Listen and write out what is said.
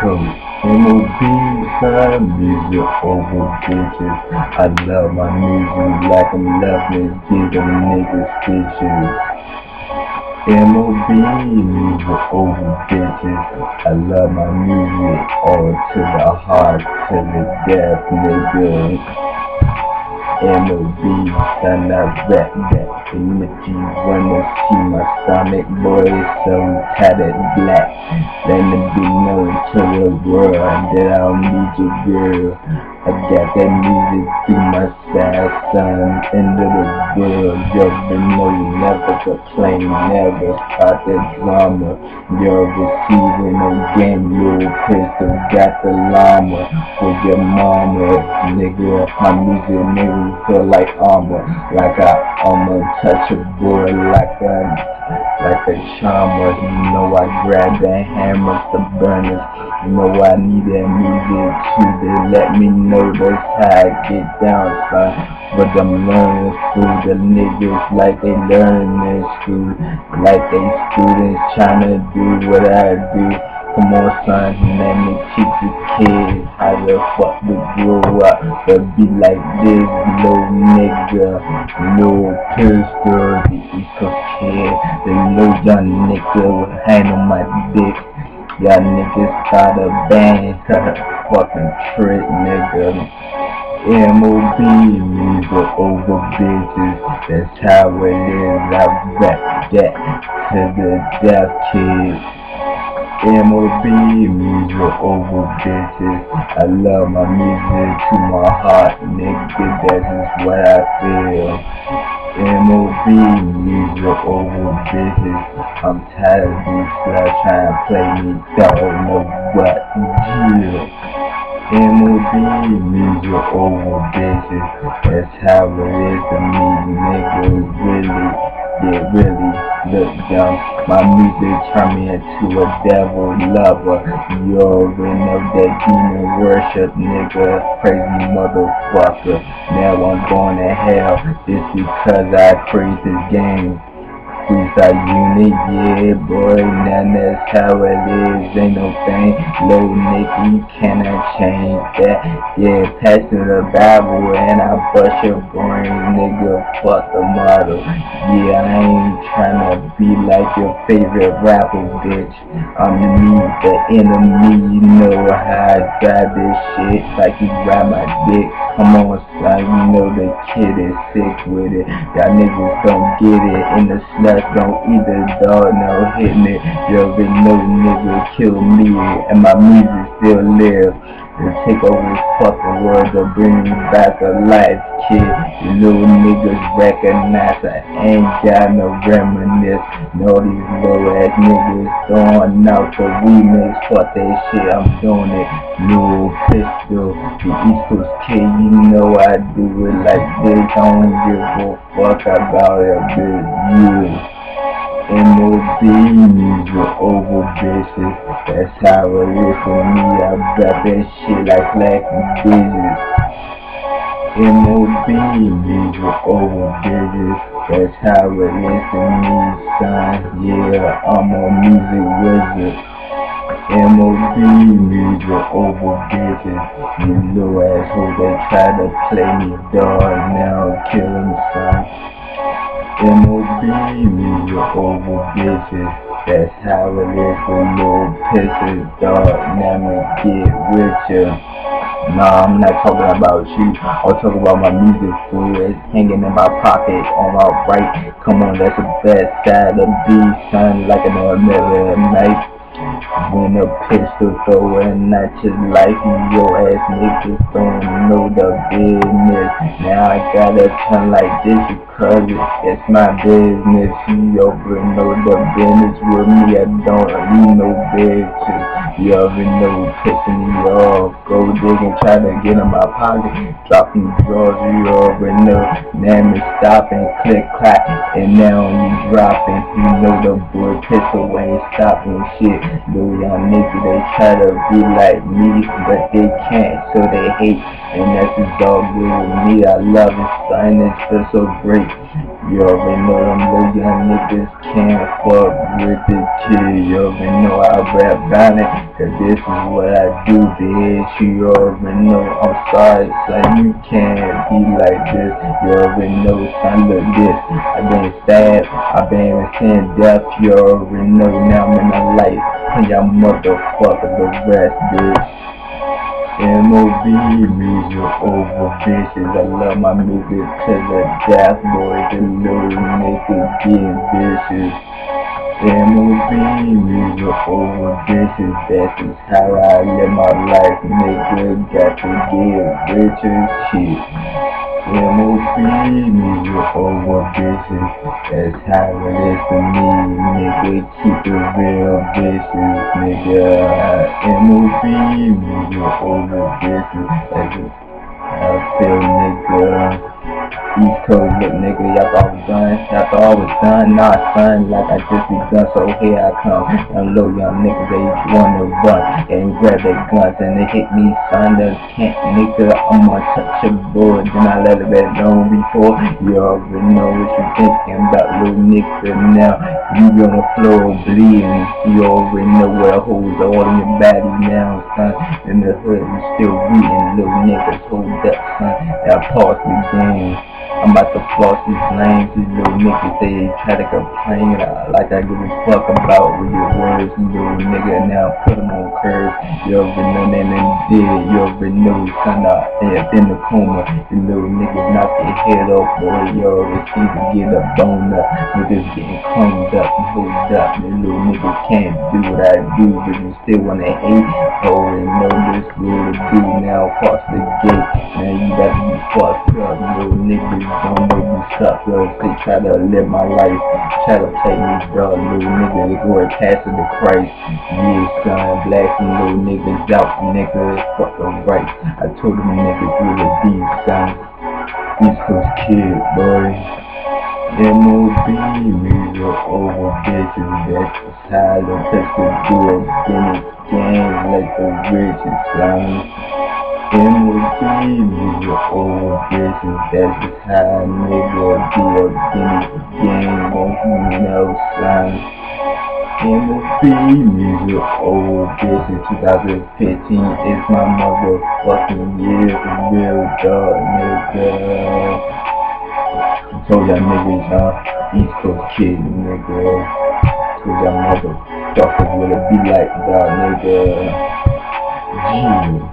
M.o.b. son, music over bitches. I love my music like I'm loving, giving niggas stitches. M.o.b. music over bitches. I love my music all to the heart, to the death, nigga. M.o.b. son, I rap that. And if you wanna see my stomach, boy, so tatted black. Let it be known to the world that I don't need your girl. I got that music through my side, son, into the world. You already know, never complain, never start that drama. You're receiving a game, LIL Pistol, got the llama for your mama, nigga. My music make me feel like armor, like I'm untouchable, like a charmer. You know I grab that hammer, the burners. You know I need that music too. They let me know that's how I get down, son. But I'm learning through the niggas like they learning in school, like they students trying to do what I do. Come on, son, let me teach the kids how the fuck to grow up, but be like this little nigga, LIL Pistol, the East Coast kid, the little young nigga with hand on my dick. Y'all niggas start a band, fucking trick, nigga. M.o.b. music over bitches, that's how it is. I rap that to the death, kids. M.o.b. music over bitches. I love my music to my heart, nigga, that's just what I feel. M.o.b. music over bitches. I'm tired of these sluts trying to play me, don't know what, yeah. M.o.b. music over bitches, that's how it is to me, nigga, really, yeah, really, look young, my music turn me into a devil lover, you already know that demon worship, nigga, crazy motherfucker, now I'm going to hell, just because I create this game. Freestyle unit, yeah, boy, now that's how it is, ain't no thing, little nigga, you cannot change that, yeah, pass me the Bible, and I bust your brain, nigga, fuck the model, yeah, I ain't tryna be like your favorite rapper, bitch, I'm me, the enemy, you know how I drive this shit, like you grab my dick, come on, son, you know the kid is sick with it, y'all niggas don't get it, in the slut don't either, dog, no hit me. You already know nigga kill me and my music still live. To take over this fucking world to bring me back to life, kid. You little niggas recognize I ain't got no reminisce. Know these little ass niggas throwing out the remix. Fuck that shit, I'm doing it. LIL Pistol, the East Coast kid, you know I do it like this. I don't give a fuck about it, bitch. Yeah. M.o.b. music over bitches, that's how it is for me. I got that shit like black bitches. M.o.b. music over bitches, that's how it is for me, son. Yeah, I'm a music wizard. M.o.b. music over bitches. You little asshole that try to play me, dog, now kill him, son. M.o.b. music over bitches, that's how it is for LIL Pistol, dog, now me get with ya. Nah, I'm not talking about you, I'm talking about my music, fool, it's hanging in my pocket, on my right, come on, that's the best side of B, son, like an ordinary night. When a pistol throwing at your life, your ass niggas don't know the business. Now I gotta turn like this because it's my business. You already know the business with me, I don't need no bitches. You already know pissing me off, go dig and try to get in my pocket, dropping drawers, you already know. Now me stopping, click clack, and now you dropping. You know the boy pistol ain't stopping shit. Little young niggas, they try to be like me, but they can't, so they hate, and that's just all good with me. I love it, son, it feels so great. You already know them little young niggas can't fuck with the kid. You already know I rap violent, cause this is what I do, bitch. You already know I'm sorry, son, you can't be like this. You already know, son, look this. I been stabbed, I been sent death. You already know, now I'm in the light. Y'all motherfuckers the rest, bitch. m.o.b. music over bitches. I love my niggas to the death, boy. The little nigga getting bitches. m.o.b. music over bitches. That's just how I live my life, nigga. Got to get rich as shit. m.o.b. music over bitches. That's how it is for me, nigga. Keep it real, bitches, nigga. m.o.b. music over bitches. That's just how I feel, nigga. East Coast, look, nigga, y'all thought I was done. Y'all thought I was done. Nah, son, like I just begun. So here I come. Them little young niggas, they wanna run and grab their guns and they hit me, son. They can't, nigga. I'm untouchable. Then I let it get known before. You already know what you thinking about, little nigga. Now you on the floor bleeding. You already know where holes all in your body now, son. In the hood, you still bleeding, little niggas. Hold up, son. Now pause the game. I'm about to floss these lanes. These little niggas, they try to complain like I give a fuck about with your words, little nigga. Now put them on curves. You already know that them dead. You already know son up in the coma. You little niggas knock your head off, boy. You already see to get a bone up. Niggas getting cleaned up and hold up. You little niggas can't do what I do, but you still wanna hate. Already know this little dude now cross the gate. Now you gotta be fucked up, little niggas. Don't know you suck, little they try to live my life, try to play me dog, little nigga, they go and pass it to Christ. Yeah, son, blasting little niggas out, nigga, fuck the right. I told them niggas we were deep, son. East Coast kid, boy. m.o.b. music over bitches, that's the silent pistol do it, gang like the riches, son. m.o.b. music over bitches, that's just how a nigga do a gang, won't you know, son. m.o.b. music over bitches, 2015 is my motherfucking year, for real dog, nigga. I told y'all niggas, East Coast kid, nigga. Told y'all motherfuckers what it be like, dog, nigga. Gee.